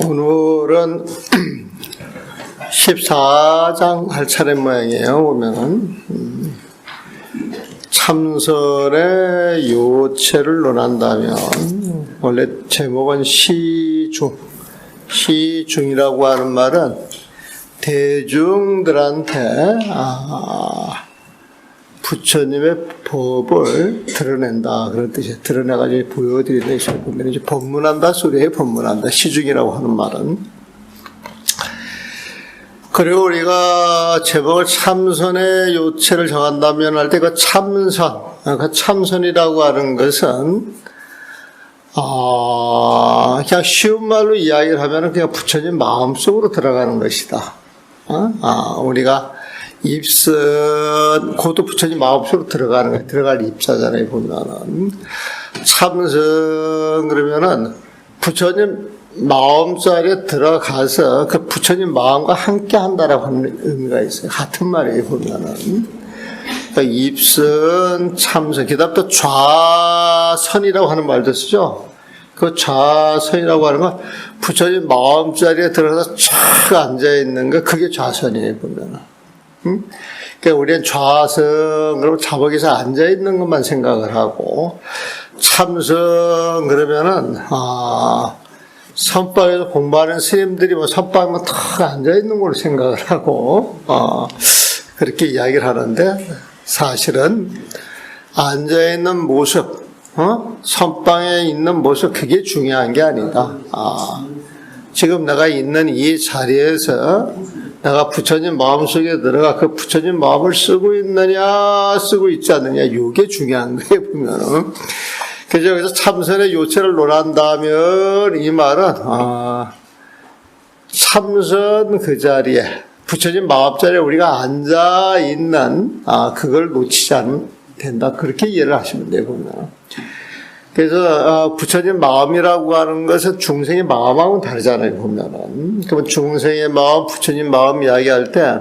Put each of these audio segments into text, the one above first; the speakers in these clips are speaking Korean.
오늘은 14장 할 차례 모양이에요. 보면은 참선의 요체를 논한다면, 원래 제목은 시중이라고 하는 말은 대중들한테 부처님의 법을 드러낸다, 그런 뜻이에요. 드러내가지고 보여드린다. 이 소리 보면 이제 법문한다 소리에 법문한다. 시중이라고 하는 말은. 그리고 우리가 제목을 참선의 요체를 정한다면 할 때 그 참선이라고 하는 것은 그냥 쉬운 말로 이야기를 하면 그냥 부처님 마음속으로 들어가는 것이다. 우리가 입선, 그것도 부처님 마음속으로 들어가는 거예요. 들어갈 입사잖아요, 보면은. 참선, 그러면은, 부처님 마음자리에 들어가서 그 부처님 마음과 함께 한다라고 하는 의미가 있어요. 같은 말이에요, 보면은. 그러니까 입선, 참선, 그 다음 또 좌선이라고 하는 말도 쓰죠. 그 좌선이라고 하는 건 부처님 마음자리에 들어가서 쫙 앉아있는 거, 그게 좌선이에요, 보면은. 그러니까 우리는 좌선, 그러면 자복에서 앉아있는 것만 생각을 하고, 참선, 그러면은, 선방에서 공부하는 스님들이 뭐 선방에만 탁 앉아있는 걸로 생각을 하고, 그렇게 이야기를 하는데, 사실은, 앉아있는 모습, 선방에 있는 모습, 그게 중요한 게 아니다. 지금 내가 있는 이 자리에서 내가 부처님 마음속에 들어가 그 부처님 마음을 쓰고 있느냐 쓰고 있지 않느냐, 이게 중요한 거예요, 보면은. 그래서 여기서 참선의 요체를 논한다면 이 말은 참선 그 자리에 부처님 마음자리에 우리가 앉아있는 그걸 놓치지 않으면 된다, 그렇게 이해를 하시면 돼요, 보면. 그래서 부처님 마음이라고 하는 것은 중생의 마음하고는 다르잖아요, 보면은. 그러면 중생의 마음, 부처님 마음 이야기할 때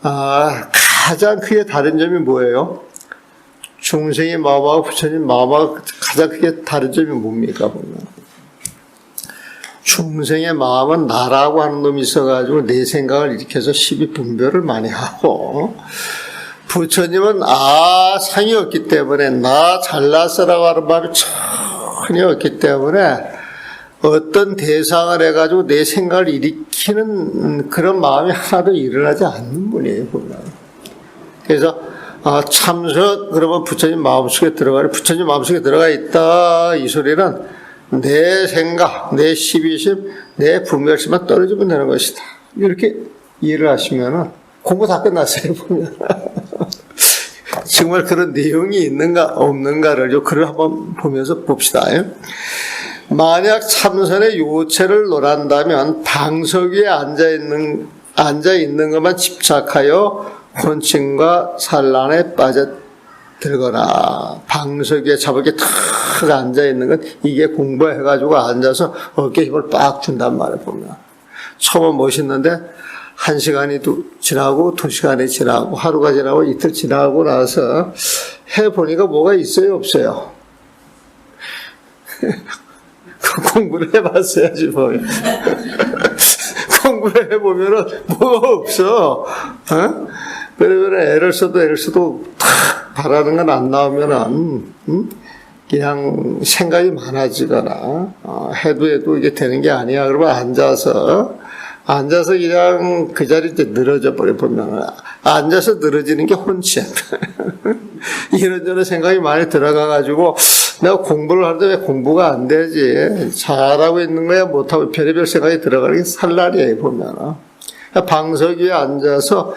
가장 크게 다른 점이 뭐예요? 중생의 마음하고 부처님 마음하고 가장 크게 다른 점이 뭡니까, 보면. 중생의 마음은 나라고 하는 놈이 있어가지고 내 생각을 일으켜서 시비 분별을 많이 하고, 부처님은 상이 없기 때문에, 나 잘났어라고 하는 마음이 전혀 없기 때문에 어떤 대상을 해가지고 내 생각을 일으키는 그런 마음이 하나도 일어나지 않는 분이에요, 보면. 그래서 참선, 그러면 부처님 마음속에 부처님 마음속에 들어가 있다, 이 소리는 내 생각, 내 시비심, 내 분별심만 떨어지면 되는 것이다, 이렇게 이해를 하시면은 공부 다 끝났어요, 보면. 정말 그런 내용이 있는가 없는가를 글을 한번 보면서 봅시다. 만약 참선의 요체를 논한다면 방석 위에 앉아있는 것만 집착하여 혼침과 산란에 빠져들거나, 방석 위에 자복에 탁 앉아있는 건 이게 공부해가지고 앉아서 어깨 힘을 빡 준단 말이에요, 보면. 처음은 멋있는데 1시간이 지나고 2시간이 지나고 하루가 지나고 이틀 지나고 나서 해보니까 뭐가 있어요, 없어요? 공부를 해봤어야지 뭐. 공부를 해보면은 뭐가 없어. 그러면 애를 써도 바라는 건 안 나오면은 그냥 생각이 많아지거나 해도 이게 되는 게 아니야. 그러면 앉아서 그냥 그 자리에 늘어져 버려, 보면. 앉아서 늘어지는 게 혼치야. 이런저런 생각이 많이 들어가가지고, 내가 공부를 하는데 왜 공부가 안 되지? 잘하고 있는 거야, 못하고, 별의별 생각이 들어가는 게 산란이에요, 보면. 방석 위에 앉아서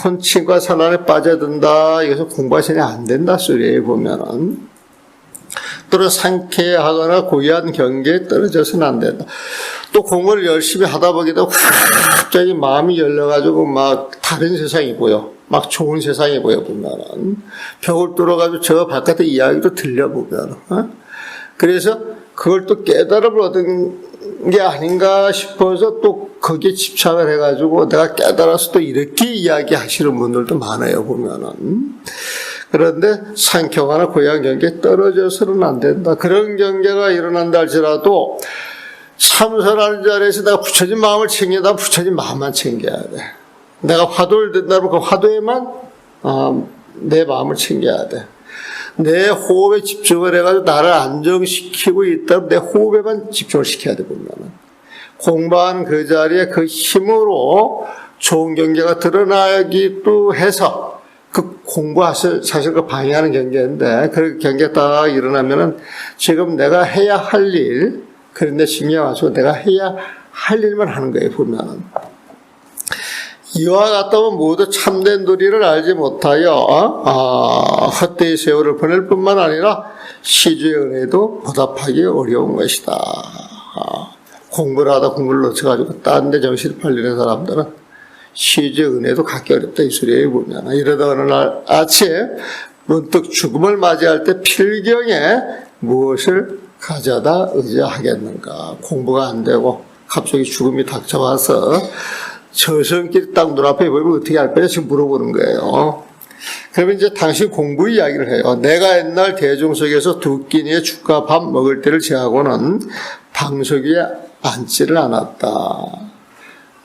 혼침과 산란에 빠져든다, 이것은 공부하시니 안 된다 소리예요, 보면은. 또는 상쾌하거나 고귀한 경계에 떨어져서는 안 된다. 또 공부를 열심히 하다 보기도 갑자기 마음이 열려가지고 막 다른 세상이 보여. 막 좋은 세상이 보여, 보면은. 벽을 뚫어가지고 저 바깥의 이야기도 들려보면. 그래서 그걸 또 깨달음을 얻은 게 아닌가 싶어서 또 거기에 집착을 해가지고 내가 깨달아서 또 이렇게 이야기하시는 분들도 많아요, 보면은. 그런데 상쾌하거나 고귀한 경계에 떨어져서는 안 된다. 그런 경계가 일어난다 할지라도 참선하는 자리에서 내가 부처님 마음을 챙긴다. 부처님 마음만 챙겨야 돼. 내가 화두를 든다면 그 화두에만 내 마음을 챙겨야 돼. 내 호흡에 집중을 해가지고 나를 안정시키고 있다면 내 호흡에만 집중을 시켜야 돼. 보면은 공부하는 그 자리에 그 힘으로 좋은 경계가 드러나기도 해서 그 공부하실 사실 그 방해하는 경계인데 그 경계 딱 일어나면은 지금 내가 해야 할 일 그런데 신경 안 쓰고 내가 해야 할 일만 하는 거예요. 보면은 이와 같다면 모두 참된 도리를 알지 못하여 헛되이 세월을 보낼 뿐만 아니라 시주의 은혜도 보답하기 어려운 것이다. 공부를 하다 공부를 놓쳐가지고 딴 데 정신이 팔리는 사람들은 시주의 은혜도 갖기 어렵다 이 소리에 보면 이러다 어느 날 아침 문득 죽음을 맞이할 때 필경에 무엇을 가져다 의지하겠는가. 공부가 안 되고 갑자기 죽음이 닥쳐와서 저승길이 딱 눈앞에 보이면 어떻게 할 거냐 지금 물어보는 거예요. 그러면 이제 당신 공부 이야기를 해요. 내가 옛날 대중 속에서 두 끼니의 죽과 밥 먹을 때를 제하고는 방석 위에 앉지를 않았다.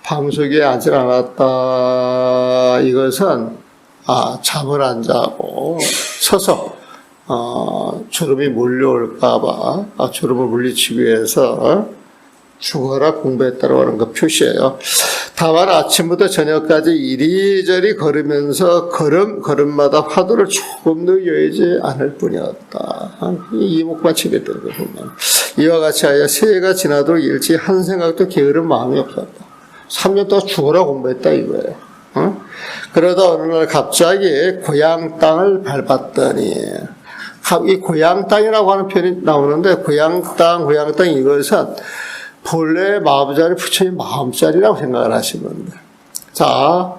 방석 위에 앉지를 않았다. 이것은 잠을 안 자고 서서 주름이 몰려올까봐 주름을 물리치기 위해서 죽어라 공부했다고 하는 거 표시예요. 다만 아침부터 저녁까지 이리저리 걸으면서 걸음마다 화두를 조금 더 여의지 않을 뿐이었다. 이목만 치겠다는 거 보면 이와 같이 하여 새해가 지나도록 일찍 한 생각도 게으른 마음이 없었다. 3년 동안 죽어라 공부했다 이거예요. 그러다 어느 날 갑자기 고향 땅을 밟았더니 이 고향 땅이라고 하는 표현이 나오는데 고향 땅 이것은 본래 마음자리 부처님 마음자리라고 생각을 하시면 돼요. 자,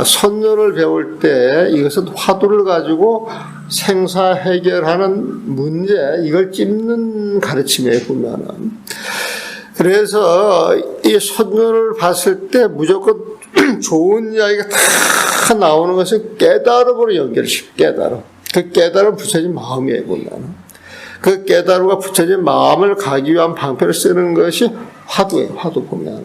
선녀를 배울 때 이것은 화두를 가지고 생사 해결하는 문제, 이걸 찝는 가르침에 보면은. 그래서 이 선녀를 봤을 때 무조건 좋은 이야기가 다 나오는 것은 깨달음으로 연결시켜, 깨달음. 그 깨달음 부처님 마음이에요, 보면은. 그 깨달음과 부처님 마음을 가기 위한 방편을 쓰는 것이 화두예요. 화두 보면은.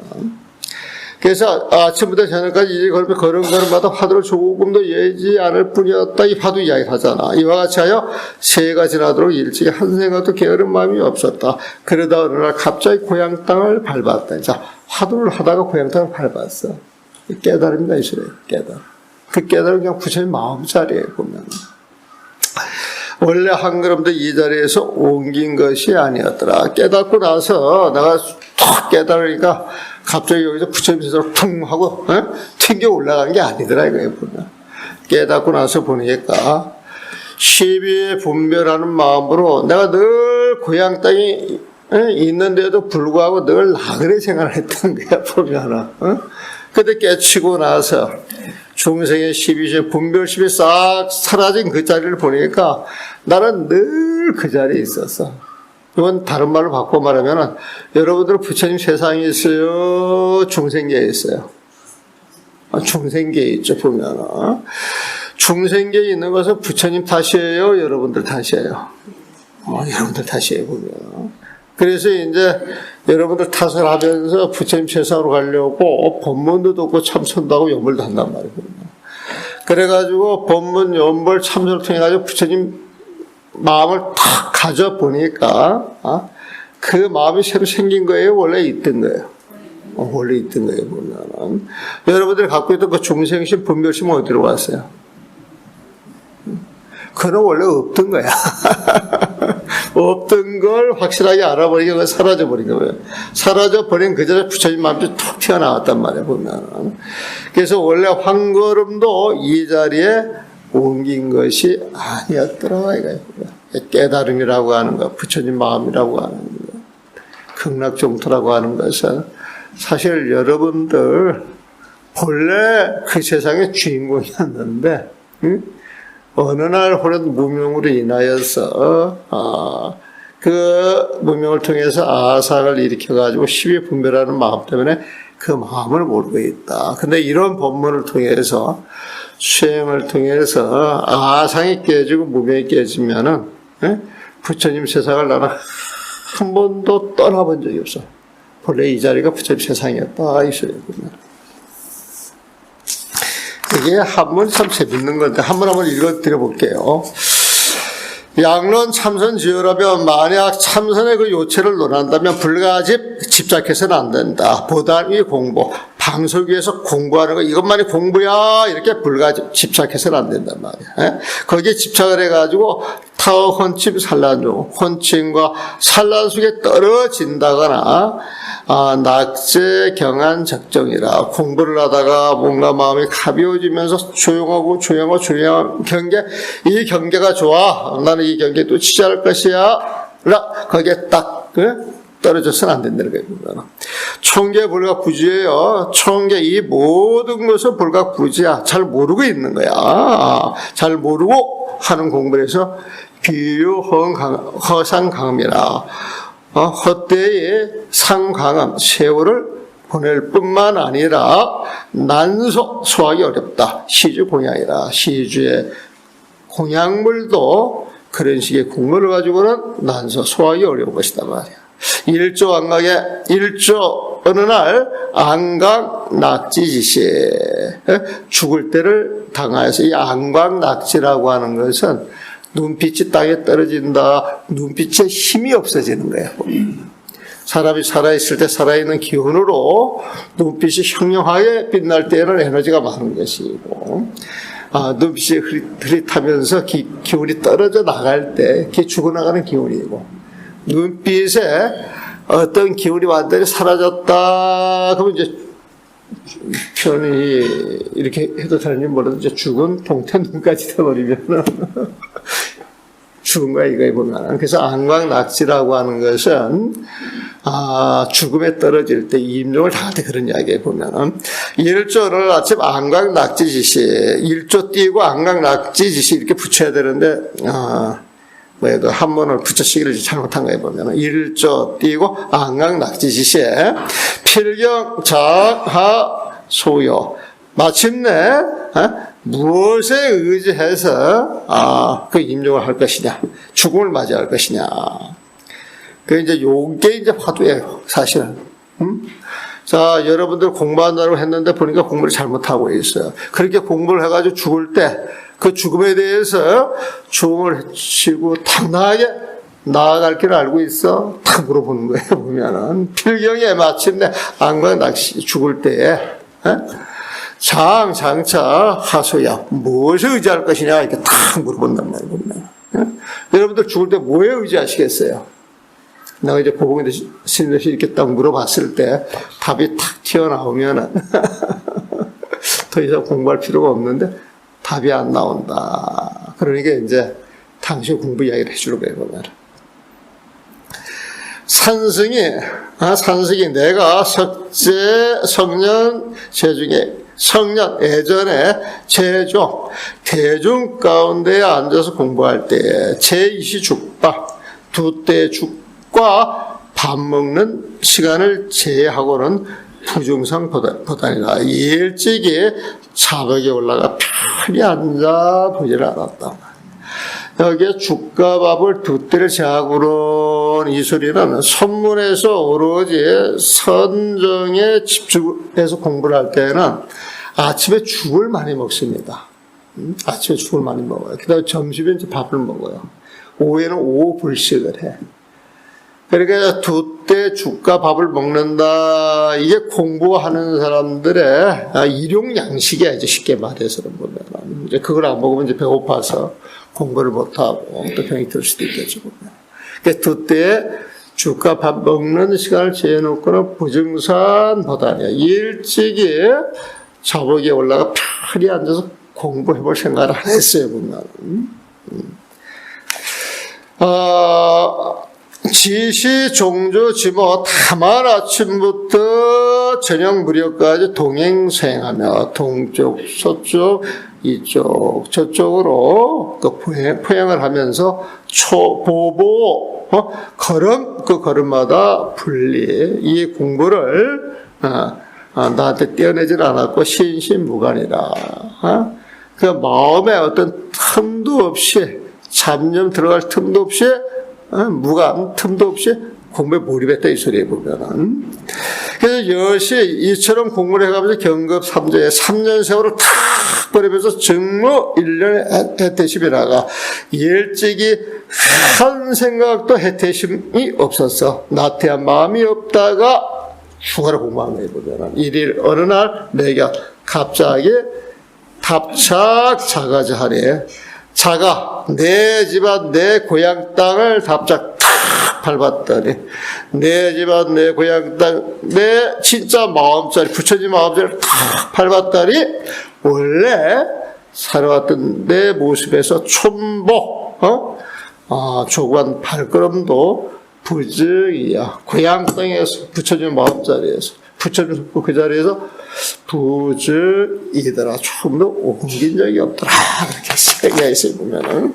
그래서 아침부터 저녁까지 이제 걸음마다 화두를 조금 더 예지 않을 뿐이었다. 이 화두 이야기를 하잖아. 이와 같이 하여 새해가 지나도록 일찍 한 생각도 게으른 마음이 없었다. 그러다 어느 날 갑자기 고향 땅을 밟았다. 자, 화두를 하다가 고향 땅을 밟았어. 깨달음이다 이 소리예요. 깨달음. 그 깨달음은 그냥 부처님 마음자리에 보면. 원래 한 걸음도 이 자리에서 옮긴 것이 아니었더라. 깨닫고 나서 내가 툭 깨달으니까 갑자기 여기서 부처님 세상으로 퉁 하고 튕겨 올라간 게 아니더라 이거예요. 보면. 깨닫고 나서 보니까 시비에 분별하는 마음으로 내가 늘 고향 땅이 있는데도 불구하고 늘 나그네 생활을 했던 거야 보면은. 그때 깨치고 나서 중생의 시비심, 분별심이 싹 사라진 그 자리를 보니까 나는 늘 그 자리에 있었어. 이건 다른 말로 바꿔 말하면 여러분들은 부처님 세상에 있어요? 중생계에 있어요? 중생계에 있죠, 보면. 중생계에 있는 것은 부처님 탓이에요? 여러분들 탓이에요? 여러분들 탓이에요, 보면. 그래서 이제 여러분들 탓을 하면서 부처님 세상으로 가려고 법문도 듣고 참선도 하고 연불도 한단 말이에요. 그래가지고 법문, 연불, 참선을 통해가지고 부처님 마음을 탁 가져보니까 그 마음이 새로 생긴 거예요? 원래 있던 거예요? 원래 있던 거예요, 보면은. 여러분들이 갖고 있던 그 중생심, 분별심은 어디로 갔어요? 그건 원래 없던 거야. 없던 걸 확실하게 알아버리고 사라져버린 거예요. 사라져버린 그 자리에 부처님 마음이 툭 튀어나왔단 말이에요, 보면. 그래서 원래 한 걸음도 이 자리에 옮긴 것이 아니었더라, 이거예요. 깨달음이라고 하는 것, 부처님 마음이라고 하는 것, 극락정토라고 하는 것은 사실 여러분들 본래 그 세상의 주인공이었는데, 어느 날 호련 무명으로 인하여서 그 무명을 통해서 아상을 일으켜가지고 시비 분별하는 마음 때문에 그 마음을 모르고 있다. 근데 이런 법문을 통해서 수행을 통해서 아상이 깨지고 무명이 깨지면은 부처님 세상을 나는 한 번도 떠나본 적이 없어. 본래 이 자리가 부처님 세상이었다. 있어요. 이게 한문 참 재밌는 건데 한번 읽어드려 볼게요. 양론 참선 지으라면 만약 참선의 그 요체를 논한다면 불가집 집착해서는 안 된다. 보단위 공부, 방송기 위해서 공부하는 거 이것만이 공부야 이렇게 불가집 집착해서는 안 된단 말이야. 거기에 집착을 해가지고 타워 혼침 산란, 혼침과 산란 속에 떨어진다거나 낙제 경한 적정이라 공부를 하다가 뭔가 마음이 가벼워지면서 조용한 경계, 이 경계가 좋아. 나는 이 경계에 또 취재할 것이야. 거기에 딱 떨어져서는 안 된다는 거예요. 총계 불각부지예요. 총계 이 모든 것은 불각부지야. 잘 모르고 있는 거야. 잘 모르고 하는 공부를 해서 비유 허상강음이라 헛되이 상강음 세월을 보낼 뿐만 아니라 난소 소화하기 어렵다. 시주 공양이라 시주의 공양물도 그런 식의 국물을 가지고는 난소 소화하기 어려운 것이다 말이야. 일조 안각에 일조 어느 날 안각 낙지지시 죽을 때를 당하여서 이 안각 낙지라고 하는 것은 눈빛이 땅에 떨어진다. 눈빛에 힘이 없어지는 거예요. 사람이 살아있을 때 살아있는 기운으로 눈빛이 형령하게 빛날 때에는 에너지가 많은 것이고 눈빛이 흐릿하면서 기운이 떨어져 나갈 때 그게 죽어나가는 기운이고 눈빛에 어떤 기운이 완전히 사라졌다 그러면 이제 표현이 이렇게 해도 되는지 몰라도 이제 죽은 동태 눈까지 돼버리면 죽은 거야 이거에 보면. 그래서 안광낙지라고 하는 것은 죽음에 떨어질 때 임종을 당할 때 그런 이야기에 보면 일조를 아침 안광낙지지시 일조 띄고 안광낙지지시 이렇게 붙여야 되는데 그 한문을 붙여쓰기를 잘못한 거에 보면 일조 띄고 안광낙지지시에 필경 자하 소요 마침내 무엇에 의지해서 그 임종을 할 것이냐 죽음을 맞이할 것이냐 그 이제 요게 이제 화두예요 사실은. 자 여러분들 공부한다고 했는데 보니까 공부를 잘못하고 있어요. 그렇게 공부를 해가지고 죽을 때 그 죽음에 대해서 죽음을 치고 당당하게 나아갈 길을 알고 있어? 딱 물어보는 거예요. 보면은 필경에 마침내 안광 낚시 죽을 때에 장차 하소야 무엇에 의지할 것이냐 이렇게 딱 물어본단 말이에요. 보면 여러분들 죽을 때 뭐에 의지하시겠어요? 내가 이제 고봉에 스님들이 이렇게 딱 물어봤을 때 답이 탁 튀어나오면은 더 이상 공부할 필요가 없는데 답이 안 나온다. 그러니까 이제 당시 공부 이야기를 해주려고 해요. 보면 산승이 내가 성년 제중에 성년 예전에 대중 가운데에 앉아서 공부할 때 제2시 죽바 두 때 죽과 밥 먹는 시간을 제하고는 부중상 보다니라. 일찍이 자벽에 올라가 편히 앉아 보지를 않았다. 여기에 죽과 밥을 두 때를 제하고는 이 소리는 선문에서 오로지 선정에 집중해서 공부를 할 때는 아침에 죽을 많이 먹습니다. 아침에 죽을 많이 먹어요. 그 다음에 점심에 이제 밥을 먹어요. 오후에는 오불식을 해. 그러니까 두 때 죽과 밥을 먹는다. 이게 공부하는 사람들의 일용양식이야, 이제 쉽게 말해서 보면. 이제 그걸 안 먹으면 이제 배고파서 공부를 못하고 또 병이 들 수도 있겠죠. 그러니까 두 때 죽과 밥 먹는 시간을 재해놓고는 부증산보다는 일찍이 자복에 올라가 편히 앉아서 공부해볼 생각을 안 했어요, 보면. 지시, 종주, 지모, 다만 아침부터 저녁 무렵까지 동행수행하며 동쪽, 서쪽, 이쪽, 저쪽으로 그 포행을 하면서 보보, 그 걸음마다 분리, 이 공부를, 나한테 떼어내질 않았고, 신신무관이라. 그 마음에 어떤 틈도 없이, 잡념 들어갈 틈도 없이 무감, 틈도 없이 공부에 몰입했다 이 소리에 보면은. 그래서 여시 이처럼 공부를 해가면서 경급 3제에 3년 세월을 탁 버리면서 정무 1년에 해태심이라가 일찍이 한 생각도 해태심이 없었어. 나태한 마음이 없다가 휴가를 공부한 거에 보면은 일일 어느 날 내가 갑자기 답착 자가자하네. 자가 내 집안 내 고향 땅을 답착 탁 밟았더니 내 집안 내 고향 땅 내 진짜 마음자리 부처님 마음자리를 탁 밟았더니 원래 살아왔던 내 모습에서 촌복 조그만 발걸음도 부정이야. 고향 땅에서 부처님 마음자리에서 부처님 그 자리에서 부정이더라. 조금 더 옮긴 적이 없더라. 그렇게 생각해서 보면은.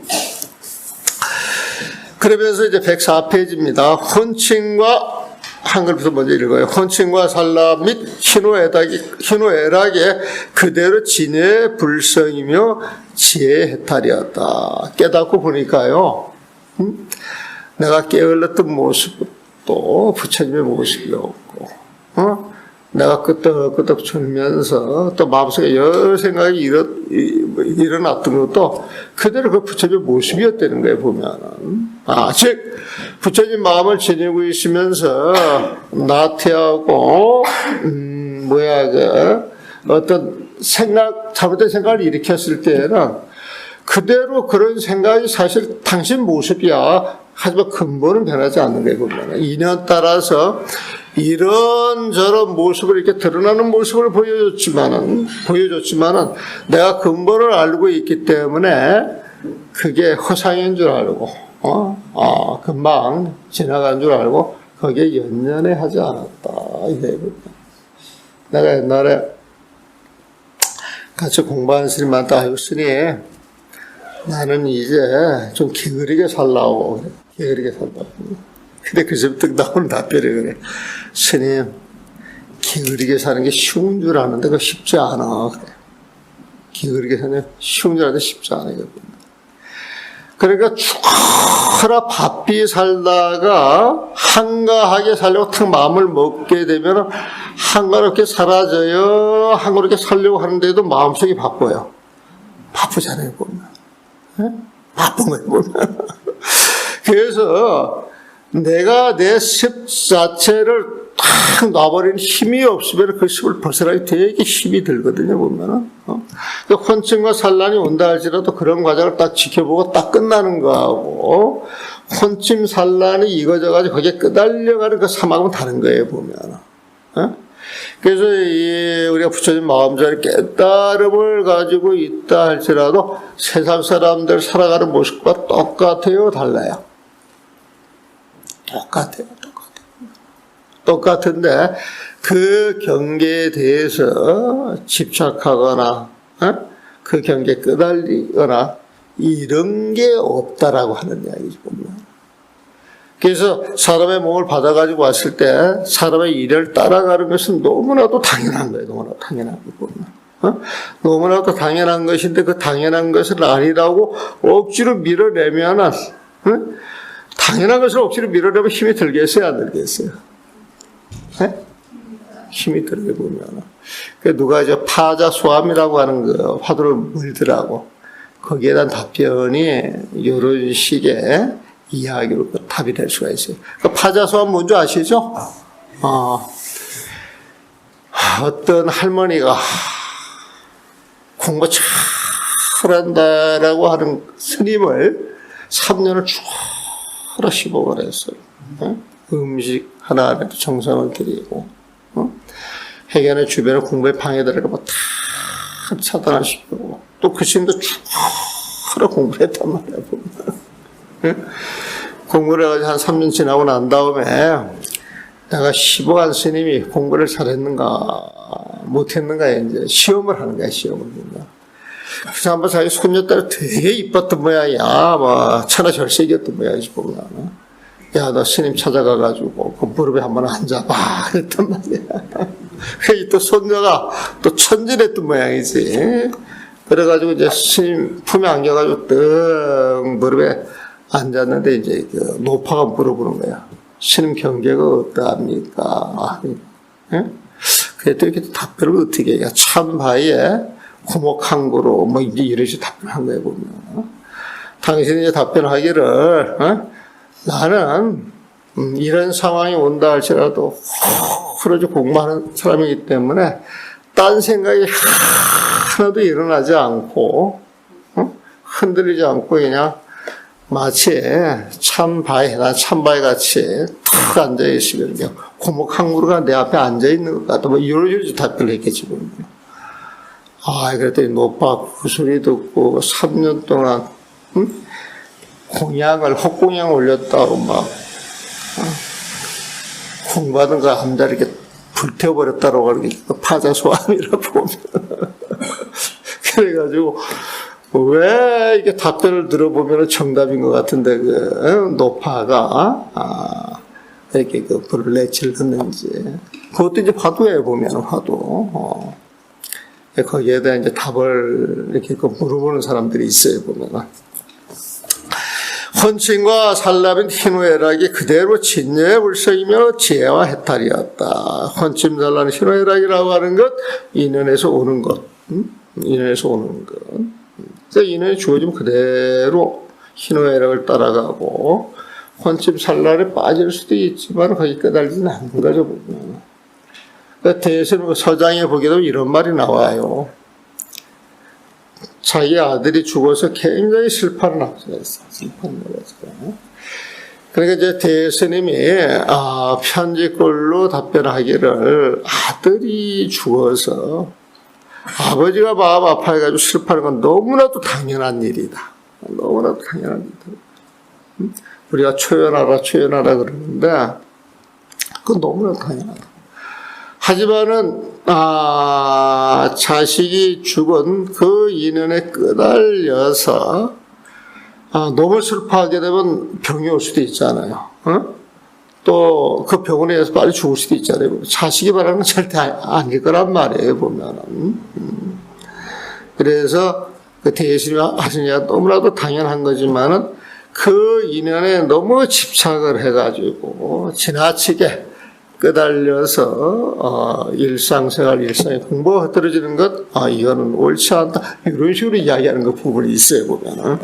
그러면서 이제 104페이지입니다. 혼칭과 한글부터 먼저 읽어요. 혼칭과 산란 및 희노애락에 그대로 진의 불성이며 지혜의 해탈이었다. 깨닫고 보니까요. 내가 깨어났던 모습도 부처님의 모습이었고, 내가 끄떡끄떡 졸면서 또 마음속에 여러 생각이 일어났던 것도 그대로 그 부처님의 모습이었다는 거예요, 보면은. 즉, 부처님 마음을 지니고 있으면서 나태하고, 어떤 잘못된 생각을 일으켰을 때에는 그대로 그런 생각이 사실 당신 모습이야. 하지만 근본은 변하지 않는 거예요, 보면. 인연 따라서 이런저런 모습을 이렇게 드러나는 모습을 보여줬지만은 내가 근본을 알고 있기 때문에 그게 허상인 줄 알고, 금방 지나간 줄 알고 거기에 연연해 하지 않았다. 이거예요. 내가 옛날에 같이 공부하는 스님한테 아유, 스님, 나는 이제 좀 게으르게 살라고 그래. 게으르게 살라고. 근데 그제부터 나오는 답변이 그래. 스님, 게으르게 사는 게 쉬운 줄 아는데 그거 쉽지 않아. 그래. 게으르게 사는 게 쉬운 줄 아는데 쉽지 않아. 그러니까 죽어라 바삐 살다가 한가하게 살려고 탁 마음을 먹게 되면 한가롭게 사라져요. 한가롭게 살려고 하는데도 마음속이 바빠요. 바쁘잖아요, 보면. 바쁜 거예요, 보면. 그래서 내가 내 습 자체를 탁 놔버리는 힘이 없으면 그 습을 벗어나기 되게 힘이 들거든요, 보면은. 혼침과 산란이 온다 할지라도 그런 과정을 딱 지켜보고 딱 끝나는 거하고, 혼침, 산란이 이거져가지고 거기에 끄달려가는 그 사막은 다른 거예요, 보면은. 그래서 우리가 부처님 마음자리 깨달음을 가지고 있다 할지라도 세상 사람들 살아가는 모습과 똑같아요, 달라요? 똑같은데 그 경계에 대해서 집착하거나 그 경계에 끄달리거나 이런 게 없다라고 하는 이야기죠, 보면. 그래서 사람의 몸을 받아가지고 왔을 때 사람의 일을 따라가는 것은 너무나도 당연한 거예요. 너무나도 당연한 거구나. 너무나도 당연한 것인데 그 당연한 것을 아니라고 억지로 밀어내면은, 당연한 것을 억지로 밀어내면 힘이 들겠어요, 안 들겠어요? 힘이 들게 보면. 그 누가 이제 파자소함이라고 하는 거, 화두를 물더라고. 거기에 대한 답변이 이런 식의 이야기로 답이 될 수가 있어요. 파자소함 뭔지 아시죠? 어떤 할머니가 공부 잘한다라고 하는 스님을 3년을 추가로 시복을 했어요. 음식 하나하나 정성을 들이고, 해견의 주변에 공부에 방해되는 거 다 차단하시고, 또 그 스님도 추가로 공부를 했단 말이야, 보면. 공부를 해가지고 한 3년 지나고 난 다음에 내가 시복한 스님이 공부를 잘했는가 못했는가 이제 시험을 하는 거야, 시험을. 그래서 한번 자기 손녀딸이 되게 이뻤던 모양이야. 뭐 천하절색이었던 모양이지 보면. 야, 너 스님 찾아가가지고 그 무릎에 한번 앉아봐 그랬단 말이야. 그래서 또 손녀가 또 천진했던 모양이지. 그래가지고 이제 스님 품에 안겨가지고 떡 무릎에 앉았는데 이제 그 노파가 물어보는 거야. 신임 경계가 어떠합니까? 예? 그랬더니 이렇게 답변을 어떻게 해요? 참바에 고목항구로 뭐 이제 이런 식으로 답변한 거예요, 보면. 당신이 이제 답변하기를, 나는 이런 상황이 온다 할지라도 그러지 공부하는 사람이기 때문에 딴 생각이 하나도 일어나지 않고 흔들리지 않고 그냥 마치 참바에 같이 탁 앉아있으면 그냥 고목항구로가 내 앞에 앉아있는 것 같다. 뭐 이런 식으로 답변을 했겠지. 그랬더니 노파 그 소리 듣고 3년 동안 헛공양을 올렸다고 막 공부하던 거 남자 이렇게 불태워버렸다고 하는 게 파자소함이라 보면 그래가지고 왜 이게 답변을 들어보면 정답인 것 같은데 노파가 이렇게 불을 내질렀는지 그것도 이제 화두에 보면 화두 거기에 대한 이제 답을 이렇게 물어보는 사람들이 있어요 보면. 헌친과 살라빈 희노애락이 그대로 진여의 불성이며 지혜와 해탈이었다. 헌침살라는 희노애락이라고 하는 것, 인연에서 오는 것. 인연에서 오는 것. 그러니까 인연이 주어지면 그대로 희노애락을 따라가고, 헌침살라에 빠질 수도 있지만 거기 끄달리지는 않는 거죠. 그러니까 대신 서장에 보게 되면 이런 말이 나와요. 자기 아들이 죽어서 굉장히 슬퍼하는 아버지가 있어요. 슬퍼하는 아버지가. 그러니까 이제 대스님이 편지글로 답변하기를 아들이 죽어서 아버지가 마음 아파해가지고 슬퍼하는 건 너무나도 당연한 일이다. 너무나도 당연한 일이다. 우리가 초연하라 그러는데 그건 너무나도 당연하다. 하지만은 자식이 죽은 그 인연에 끄달려서 너무 슬퍼하게 되면 병이 올 수도 있잖아요. 또 그 병원에 의해서 빨리 죽을 수도 있잖아요. 자식이 바라는 건 절대 아닐 거란 말이에요, 보면은. 그래서 그 대예수님 하시니까 너무나도 당연한 거지만은 그 인연에 너무 집착을 해가지고 지나치게 끄달려서 일상에 공부가 흐트러지는 것, 이거는 옳지 않다. 이런 식으로 이야기하는 그 부분이 있어요, 보면은.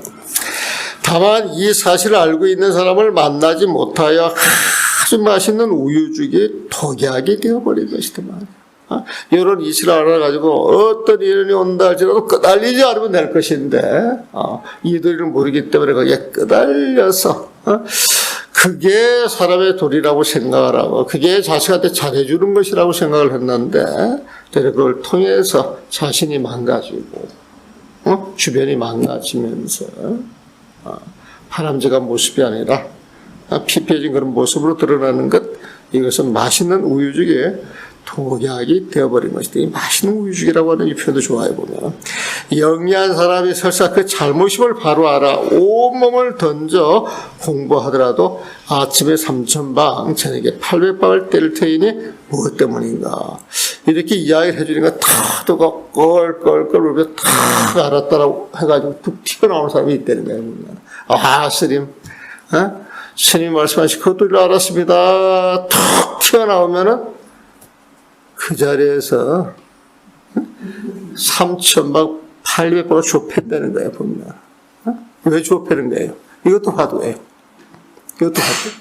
다만 이 사실을 알고 있는 사람을 만나지 못하여 아주 맛있는 우유죽이 독약이 되어버린 것이다 말이야. 이런 이치를 알아가지고 어떤 일이 온다 할지라도 끄달리지 않으면 될 것인데 이들을 모르기 때문에 거기에 끄달려서 그게 사람의 도리라고 생각을 하고 그게 자식한테 잘해주는 것이라고 생각을 했는데 그걸 통해서 자신이 망가지고 주변이 망가지면서 바람직한 모습이 아니라 피폐해진 그런 모습으로 드러나는 것, 이것은 맛있는 우유죽에 독약이 되어버린 것이다. 이 맛있는 우유죽이라고 하는 이 표현도 좋아요, 보면. 영리한 사람이 설사 그 잘못임을 바로 알아 온몸을 던져 공부하더라도 아침에 3,000방, 저녁에 800방을 때릴 테이니 무엇 때문인가. 이렇게 이야기를 해주니까 타도가 껄껄껄 울며 탁 알았다라고 해가지고 툭 튀어나오는 사람이 있다는 거예요. 스님, 스님 말씀하신 그것도 알았습니다. 툭 튀어나오면은 그 자리에서 3,000방 800방을 좁혔다는 거예요, 보면. 왜 좁히는 거예요? 이것도 화두예요. 이것도 화두.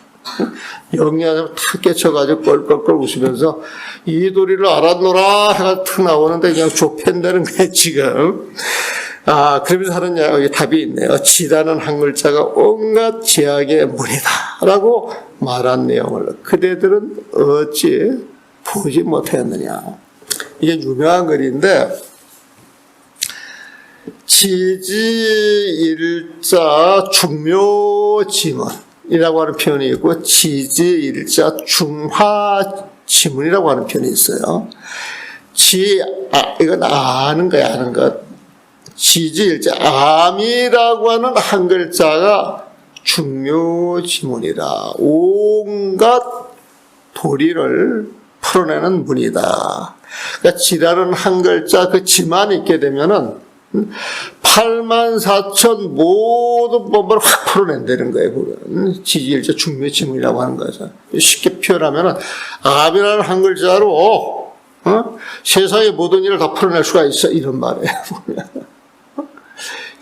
영리하면 탁 깨쳐가지고 껄껄껄 웃으면서 이 도리를 알았노라 해가 탁 나오는데 그냥 좁힌다는 거예요, 지금. 그러면서 하는 답이 있네요. 지다는 한 글자가 온갖 제약의 문이다. 라고 말한 내용을 그대들은 어찌 보지 못했느냐. 이게 유명한 글인데, 지지일자 중묘지문이라고 하는 표현이 있고, 지지일자 중화지문이라고 하는 표현이 있어요. 이건 아는 거야, 아는 것. 지지일자, 암이라고 하는 한 글자가 중묘지문이라. 온갖 도리를 풀어내는 문이다. 그러니까 지라는 한 글자 그 지만 있게 되면은 84,000 모든 법을 확 풀어낸다는 거예요. 보면 지지일자 중매지문이라고 하는 거죠. 쉽게 표현하면 암이라는 한 글자로 세상의 모든 일을 다 풀어낼 수가 있어, 이런 말이에요.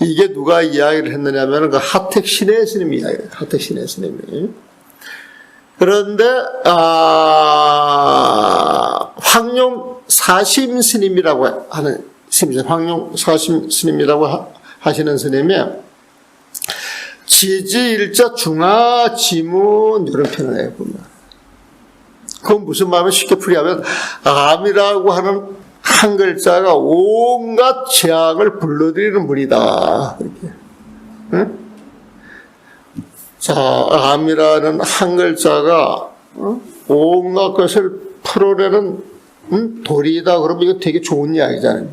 이게 누가 이야기를 했느냐면 그 하택 신의 스님이 이야기해요. 하택 신의 스님이. 그런데 황룡 사심 스님이라고 하는 스님이죠. 황룡 사심 스님이라고 하시는 스님이 지지일자 중하지문 이런 표현을 해요. 보면 그건 무슨 말이면 쉽게 풀이하면 암이라고 하는 한 글자가 온갖 재앙을 불러들이는 문이다. 이렇게. 응? 자, 암이라는 한 글자가 온갖 것을 풀어내는 돌이다. 그러면 이거 되게 좋은 이야기잖아요.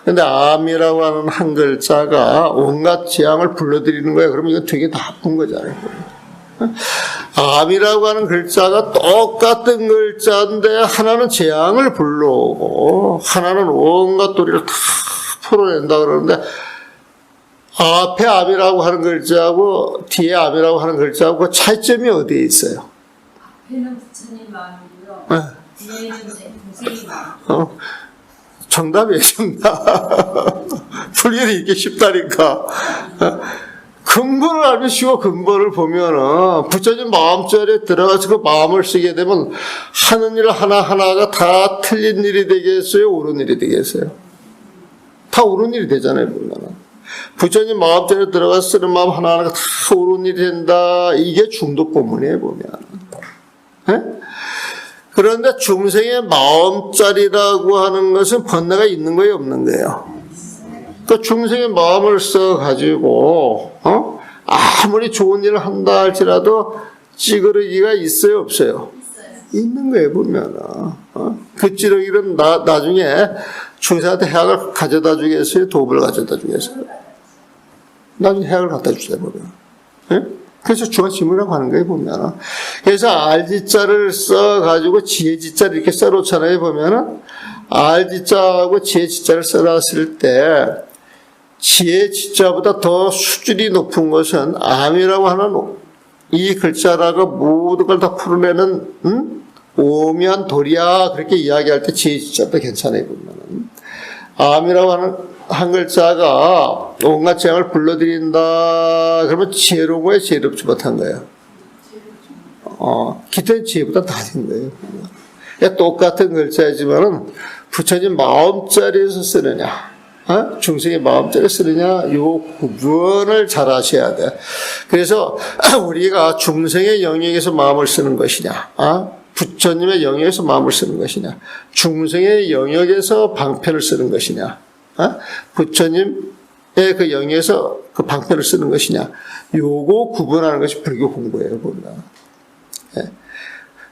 근데 암이라고 하는 한 글자가 온갖 재앙을 불러들이는 거예요. 그러면 이거 되게 나쁜 거잖아요. 암이라고 하는 글자가 똑같은 글자인데 하나는 재앙을 불러오고 하나는 온갖 도리를 다 풀어낸다 그러는데 앞에 암이라고 하는 글자하고 뒤에 암이라고 하는 글자하고 그 차이점이 어디에 있어요? 앞에는 부처님 마음이고요. 뒤에는 동생이 마음. 정답이에요, 정답. 풀이는 이렇게 쉽다니까. 근본을 알면 쉬워. 근본을 보면은 부처님 마음자리에 들어가서 그 마음을 쓰게 되면 하는 일 하나하나가 다 틀린 일이 되겠어요? 옳은 일이 되겠어요? 다 옳은 일이 되잖아요, 보면은. 부처님 마음자리에 들어가서 쓰는 마음 하나하나가 다 옳은 일이 된다. 이게 중독법문이에요, 보면. 네? 그런데 중생의 마음자리라고 하는 것은 번뇌가 있는 거예요, 없는 거예요? 그 중생의 마음을 써가지고, 아무리 좋은 일을 한다 할지라도 찌그러기가 있어요, 없어요? 있는 거예요, 보면. 그 찌르기는 나중에 중생한테 해악을 가져다 주겠어요? 도움을 가져다 주겠어요? 나중에 해악을 갖다 주세요, 보면. 네? 그래서 중화지문이라고 하는 거예요, 보면. 그래서 알지자를 써가지고 지혜지자를 이렇게 써놓잖아요, 보면은. 알지자하고 지혜지자를 써놨을 때, 지혜지자보다 더 수준이 높은 것은 암이라고 하는 이 글자라가 모든 걸 다 풀어내는, 오묘한 도리야. 그렇게 이야기할 때 지혜지자도 괜찮아요, 보면은. 암이라고 하는 한 글자가 온갖 재앙을 불러들인다. 그러면 지혜로운 거예요? 지혜롭지 못한 거예요? 기타의 지혜보다 낮은 거예요. 그러니까 똑같은 글자이지만은 부처님 마음자리에서 쓰느냐, 중생의 마음자리에 쓰느냐, 요 구분을 잘 하셔야 돼. 그래서 우리가 중생의 영역에서 마음을 쓰는 것이냐, 부처님의 영역에서 마음을 쓰는 것이냐, 중생의 영역에서 방편을 쓰는 것이냐, 부처님의 그 영역에서 그 방편을 쓰는 것이냐, 요거 구분하는 것이 불교 공부예요, 보면.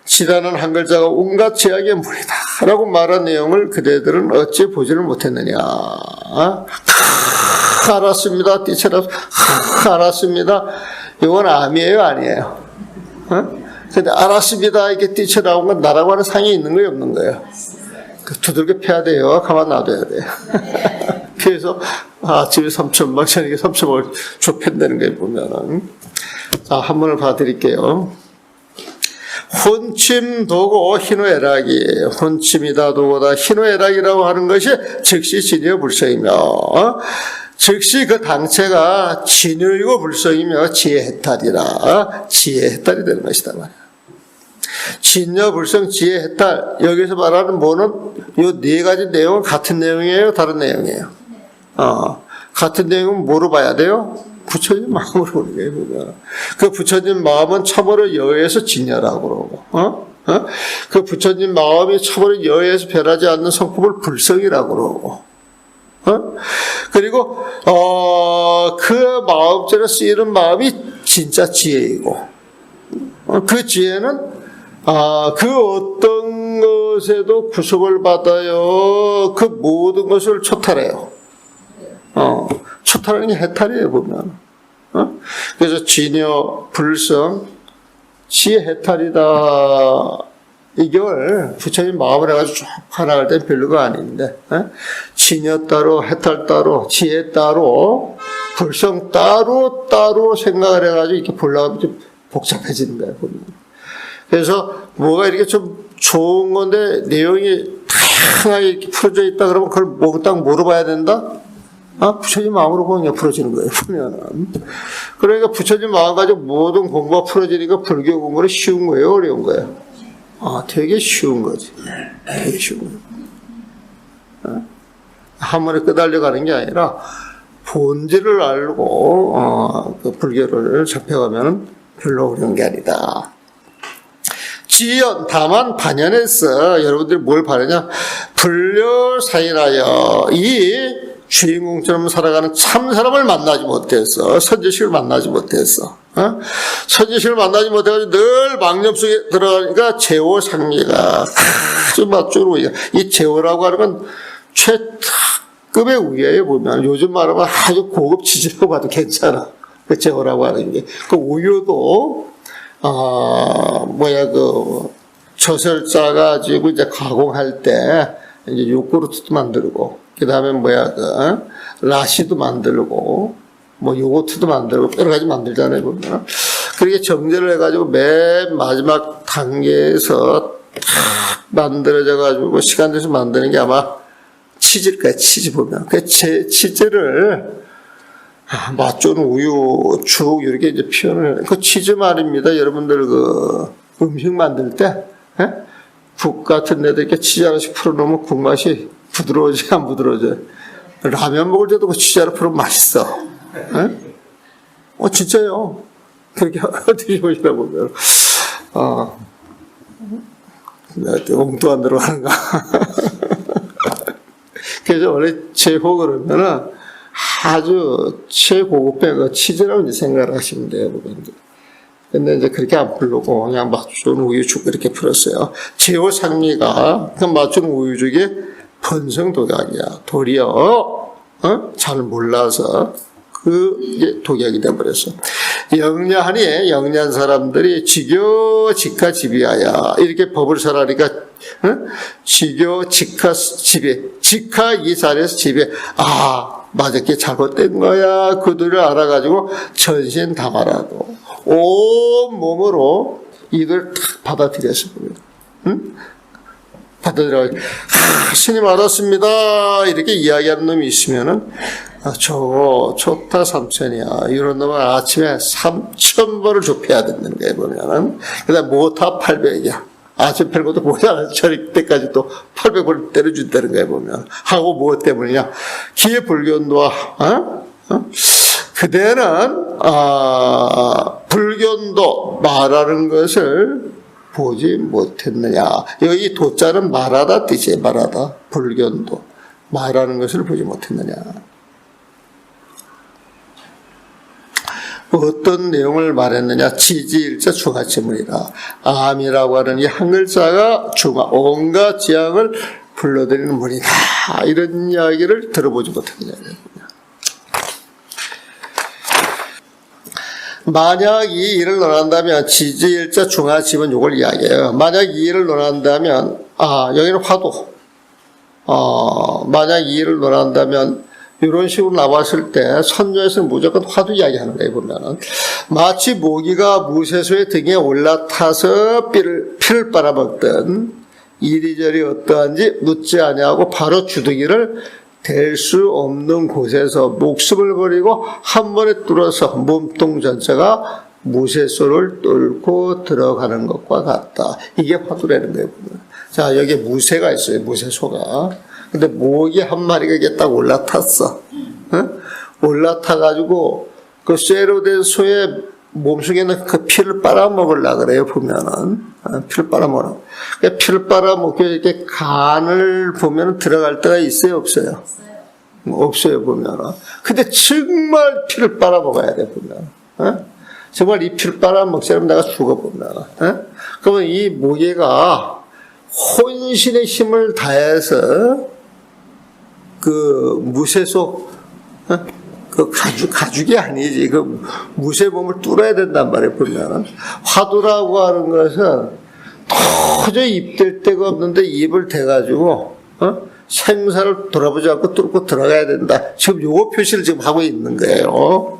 지라는 한 글자가 온갖 제약의 물이다 라고 말한 내용을 그대들은 어찌 보지를 못했느냐. 알았습니다. 띠처럼 알았습니다. 이건 암이에요, 아니에요? 근데 알았습니다 이렇게 띠쳐나온 건 나라고 하는 상이 있는 거예요, 없는 거예요? 두들겨 패야 돼요. 가만 놔둬야 돼요. 그래서 아침에 3천막, 저녁에 3천막을 좁힌다는 거예요, 보면은. 자, 한번을 봐드릴게요. 혼침도고 희노애락이에요. 혼침이다 도고다 희노애락이라고 하는 것이 즉시 진여 불성이며, 즉시 그 당체가 진여이고 불성이며 지혜해탈이라, 지혜해탈이 되는 것이다 말이야. 진여 불성 지혜해탈, 여기서 말하는 뭐는 요 네 가지 내용은 같은 내용이에요, 다른 내용이에요? 같은 내용은 뭐로 봐야 돼요? 부처님 마음으로 보는 거예요, 보면. 그 부처님 마음은 참으로 여에서 진여라고 그러고, 그 부처님 마음이 참으로 여에서 변하지 않는 성품을 불성이라고 그러고, 그리고, 그 마음대로 쓰이는 마음이 진짜 지혜이고, 그 지혜는, 그 어떤 것에도 구속을 받아요. 그 모든 것을 초탈해요. 초탈하는 게 해탈이에요, 보면. 그래서 진여, 불성, 지혜 해탈이다. 이걸 부처님 마음을 해가지고 쭉 파나갈 땐 별로가 아닌데, 진여 따로, 해탈 따로, 지혜 따로, 불성 따로 생각을 해가지고 이렇게 보려고 좀 복잡해지는 거예요, 보면. 그래서 뭐가 이렇게 좀 좋은 건데 내용이 다양하게 이렇게 풀어져 있다 그러면 그걸 몽땅 물어봐야 된다? 부처님 마음으로 그냥 풀어지는 거예요, 보면은. 그러니까 부처님 마음 가지고 모든 공부가 풀어지니까 불교 공부는 쉬운 거예요, 어려운 거예요? 되게 쉬운 거지. 되게 쉬운 거예요. 한 번에 끄달려 가는 게 아니라 본질을 알고 그 불교를 접해가면 별로 어려운 게 아니다. 지연 다만 반연했어. 여러분들이 뭘 바라냐? 불려사인하여 이 주인공처럼 살아가는 참 사람을 만나지 못했어. 선지식을 만나지 못했어. 선지식을 만나지 못해가지고 늘 망념 속에 들어가니까 제호상리가 아주 맞추고 이 제호라고 하는 건 최특급의 우유예요. 보면 요즘 말하면 아주 고급 치즈라고 봐도 괜찮아. 그 제호라고 하는 게 그 우유도 젖을 짜가지고 이제 가공할 때 이제 요구르트도 만들고 그 다음에 라시도 만들고 요거트도 만들고 여러 가지 만들잖아요, 보면. 그렇게 정제를 해가지고 맨 마지막 단계에서 탁 만들어져가지고 시간 돼서 만드는 게 아마 치즈일 거야, 치즈 보면. 그 치즈를 맛 좋은 우유, 죽, 이렇게 이제 표현을 해요. 그 치즈 말입니다. 여러분들 그 음식 만들 때, 국 같은 데도 이렇게 치즈 하나씩 풀어놓으면 국 맛이 부드러워지, 안 부드러워져요? 라면 먹을 때도 그 치즈 하나 풀으면 맛있어. 진짜요. 그렇게 드셔보시다 보면. 엉뚱한 데로 가는가. 그래서 원래 제호 그러면은 아주 최고급의 그 치즈라고 이제 생각을 하시면 돼요, 그분들. 근데 이제 그렇게 안 풀고 그냥 맞춘 우유죽 이렇게 풀었어요. 제호 상리가 그 맞춘 우유죽이 번성독약이야. 도리어 잘 몰라서 그 독약이 돼버렸어. 영리하니 영리한 사람들이 지교 직하 지비하야 이렇게 법을 설하니까 지교 직하 지비 직하 이 자리에서 지비 맞았게 잘못된 거야. 그들을 알아가지고 전신 담아라도 온 몸으로 이걸 탁 받아들였습니다. 받아들여 스님 알았습니다 이렇게 이야기하는 놈이 있으면은 좋다 삼천이야 이런 놈은 아침에 3,000번을 좁혀야 된다는 거예요. 보면은 그다음 모타 800이야 아침 팔고도 뭐야 저녁 때까지 또 800번을 때려준다는 거예요. 보면 하고 뭐 때문이냐 기회 불견도와 그대는 불견도 말하는 것을 보지 못했느냐. 여기 도자는 말하다 뜻이에요. 말하다. 불견도. 말하는 것을 보지 못했느냐. 어떤 내용을 말했느냐. 지지일자 중화지문이라. 암이라고 하는 이 한 글자가 중화, 온갖 지향을 불러들이는 문이다. 이런 이야기를 들어보지 못했느냐. 만약 이 일을 논한다면 지지일자 중화지문 요걸 이야기해요. 만약 이 일을 논한다면 여기는 화도 만약 이 일을 논한다면 이런 식으로 나왔을 때 선조에서는 무조건 화두 이야기하는 거예요. 보면은 마치 모기가 무쇠소의 등에 올라타서 피를 빨아먹던 이리저리 어떠한지 묻지 아니하고 바로 주둥이를 댈 수 없는 곳에서 목숨을 버리고 한 번에 뚫어서 몸통 전체가 무쇠소를 뚫고 들어가는 것과 같다. 이게 화두라는 거예요. 자, 여기에 무쇠가 있어요. 무쇠소가. 근데 모기 한 마리가 이게 딱 올라탔어. 올라타가지고 그 쇠로 된 소의 몸속에 있는 그 피를 빨아먹으려고 그래요. 보면은. 피를 빨아먹으라고. 그러니까 피를 빨아먹기 이렇게 간을 보면 들어갈 때가 있어요? 없어요? 없어요. 보면은. 근데 정말 피를 빨아먹어야 돼. 보면. 정말 이 피를 빨아먹자면 내가 죽어보면. 그러면 이 모기가 혼신의 힘을 다해서 그 무쇠소, 그 가죽이 아니지. 그 무쇠 몸을 뚫어야 된단 말이에요. 보면 화두라고 하는 것은 도저히 입댈 데가 없는데 입을 대가지고 생사를 돌아보지 않고 뚫고 들어가야 된다. 지금 요거 표시를 지금 하고 있는 거예요.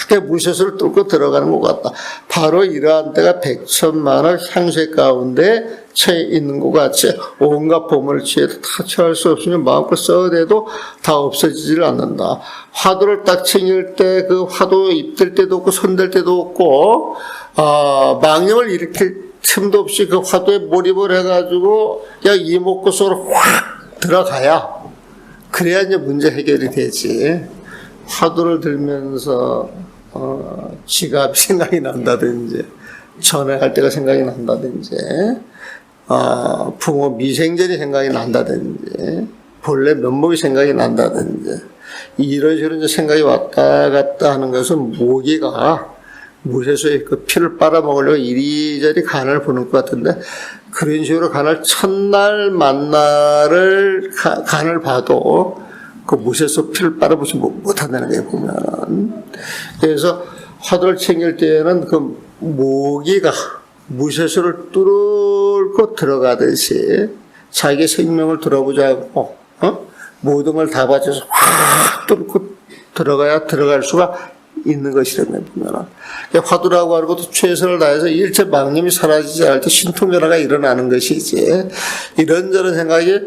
그러니까 무쇠수를 뚫고 들어가는 것 같다. 바로 이러한 때가 백천만의 향수 가운데 처해 있는 것 같이 온갖 보물을 취해도 다 처할 수 없으며 마음껏 써대도 다 없어지질 않는다. 화두를 딱 챙길 때 그 화두 입댈 때도 없고 손댈 때도 없고 망령을 일으킬 틈도 없이 그 화두에 몰입을 해가지고 그냥 이목구 속으로 확 들어가야 그래야 이제 문제 해결이 되지. 화두를 들면서 지갑 생각이 난다든지 전화할 때가 생각이 난다든지 부모 미생전이 생각이 난다든지 본래 면목이 생각이 난다든지 이런 식으로 이제 생각이 왔다 갔다 하는 것은 모기가 무쇠수에 그 피를 빨아먹으려고 이리저리 간을 보는 것 같은데 그런 식으로 간을 첫날 만날을 간을 봐도 그 무쇠수 피를 빨아보지 못한다는 거예요, 보면. 그래서 화두를 챙길 때에는 그 모기가 무쇠수를 뚫고 들어가듯이 자기 생명을 돌아보지 않고 모든 걸 다 바쳐서 확 뚫고 들어가야 들어갈 수가 있는 것이라는 거예요, 보면. 화두라고 하는 것도 최선을 다해서 일체 망념이 사라지지 않을 때 신통변화가 일어나는 것이지 이런저런 생각이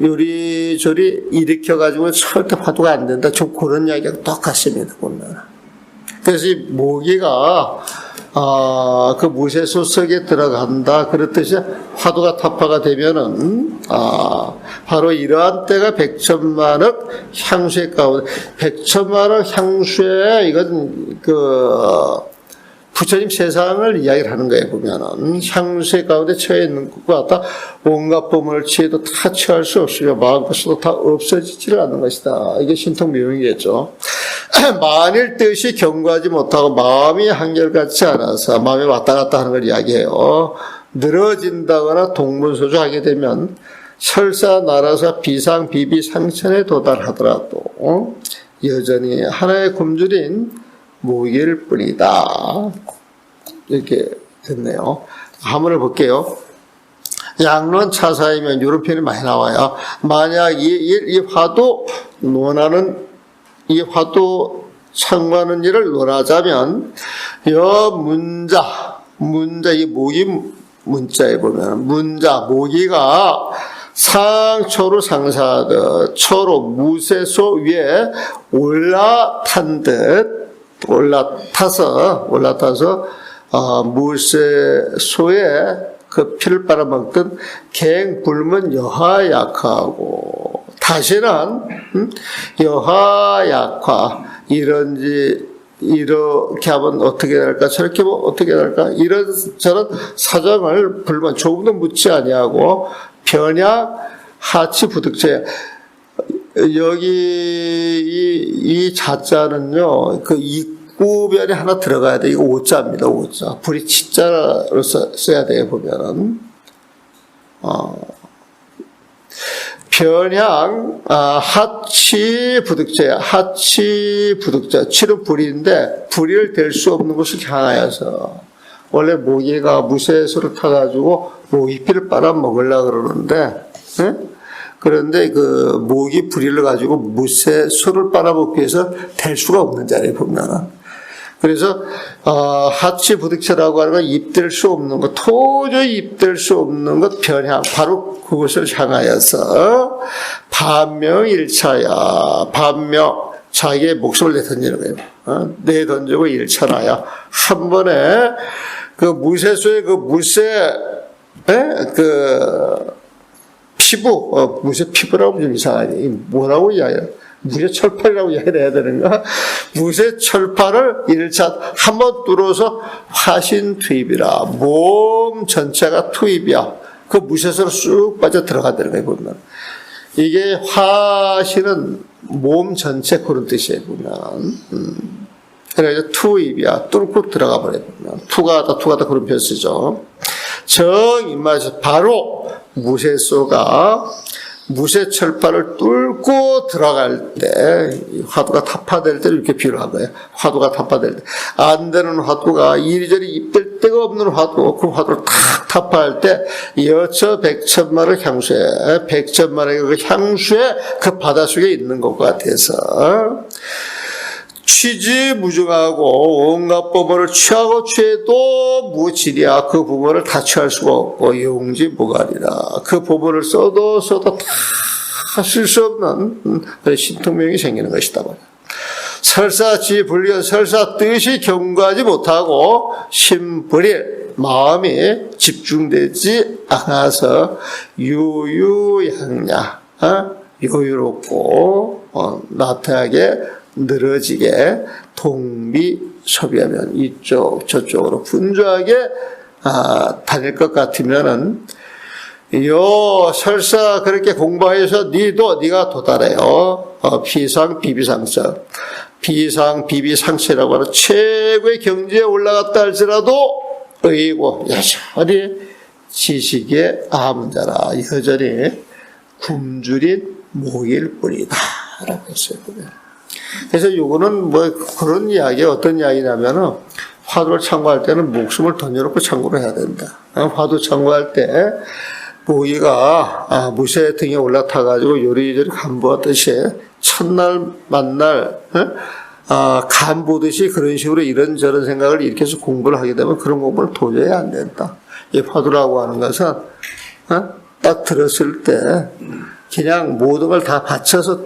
요리조리 일으켜가지고 절대 화두가 안 된다. 좀 그런 이야기가 똑같습니다, 보면. 그래서 이 모기가, 그 무쇠수 속에 들어간다. 그렇듯이 화두가 타파가 되면은, 바로 이러한 때가 백천만억 향수의 가운데, 백천만억 향수에 이건 부처님 세상을 이야기를 하는 거예요, 보면은. 향수의 가운데 처해 있는 것과 같다. 온갖 보물을 취해도 다 취할 수 없으며 마음껏도 다 없어지지를 않는 것이다. 이게 신통묘용이겠죠. 만일 뜻이 견고하지 못하고 마음이 한결같지 않아서 마음이 왔다 갔다 하는 걸 이야기해요. 늘어진다거나 동분소주하게 되면 설사 날아서 비상 비비 상천에 도달하더라도 여전히 하나의 굶주린 모기일 뿐이다. 이렇게 됐네요. 한문을 볼게요. 양론 차사이면 이런 표현이 많이 나와요. 만약 이 화두 논하는 이 화두 참고하는 일을 논하자면 문자 이 모기 문자에 보면 문자 모기가 상초로 상사하듯 초로 무쇠소 위에 올라타서 무쇠소에 그 피를 빨아먹던 갱 굶은 여하 약화하고 다시는 여하 약화 이렇게 하면 어떻게 될까 저렇게 하면 어떻게 될까 이런 저런 사정을 불만 조금도 묻지 아니하고 변약 하치 부득제 여기 이 자자는요 그 입구변에 하나 들어가야 돼. 이거 오자입니다. 오자. 불이 치자로 써야 돼요. 보면은 변향 하치 부득제야. 하치 부득자. 치로 불인데 불을 댈 수 없는 곳을 향하여서 원래 모기가 무쇠수를 타가지고 모기피를 빨아먹으려고 그러는데 그런데 그 모기 부리를 가지고 무쇠수를 빨아먹기 위해서 댈 수가 없는 자리에 보면은 그래서 하치 부득체라고 하는 건 입댈 수 없는 것, 도저히 입댈 수 없는 것 변향, 바로 그것을 향하여서 반명일차야. 반명 자기의 목숨을 내던지는 거예요. 내던지고 일차나야. 한 번에 그 무쇠수의 그 무쇠 피부, 무쇠 피부라고 좀 이상하네. 뭐라고 이야기해요? 무쇠 철판이라고 이야기를 해야 되는가? 무쇠 철판을 1차 한번 뚫어서 화신 투입이라. 몸 전체가 투입이야. 그 무쇠수로 쑥 빠져 들어간다는 거예요, 보면. 이게 화신은 몸 전체 그런 뜻이에요, 보면. 그래서 투입이야. 뚫고 들어가 버려요, 보면. 투가다 그런 표현 쓰죠. 정 입맛이 바로 무쇠소가 무쇠철판을 뚫고 뚫고 들어갈 때, 이 화두가 타파될 때를 이렇게 비유를 한 거예요. 화두가 타파될 때. 안 되는 화두가 이리저리 입댈 데가 없는 화두, 그 화두를 탁 타파할 때, 여처 백천만의 향수에, 백천만의 그 향수에 그 바닷속에 있는 것 같아서, 취지무증하고 온갖 법을 취하고 취해도 무질이야. 그 부분을 다 취할 수가 없고 용지무갈이라. 그 부분을 써도 다 쓸 수 없는 그런 신통명이 생기는 것이다. 설사지 불리한 설사 뜻이 경과하지 못하고 심불일 마음이 집중되지 않아서 유유양야 요유롭고 나태하게 늘어지게 동비소비하면 이쪽 저쪽으로 분주하게 다닐 것 같으면은 설사 그렇게 공부해서 네가 도달해요. 비상 비비상처 비상 비비상처라고 하는 최고의 경지에 올라갔다 할지라도 의고 여전히 지식의 아문자라 여전히 굶주린 모일 뿐이다 라고 했어요. 그래서 요거는 그런 이야기, 어떤 이야기냐면은, 화두를 참고할 때는 목숨을 던져놓고 참고를 해야 된다. 화두 참고할 때, 모기가, 무쇠 등에 올라타가지고 요리조리 간보듯이, 첫날, 만날, 간 보듯이 그런 식으로 이런저런 생각을 일으켜서 공부를 하게 되면 그런 공부는 도저히 안 된다. 이 화두라고 하는 것은, 딱 들었을 때, 그냥 모든 걸 다 받쳐서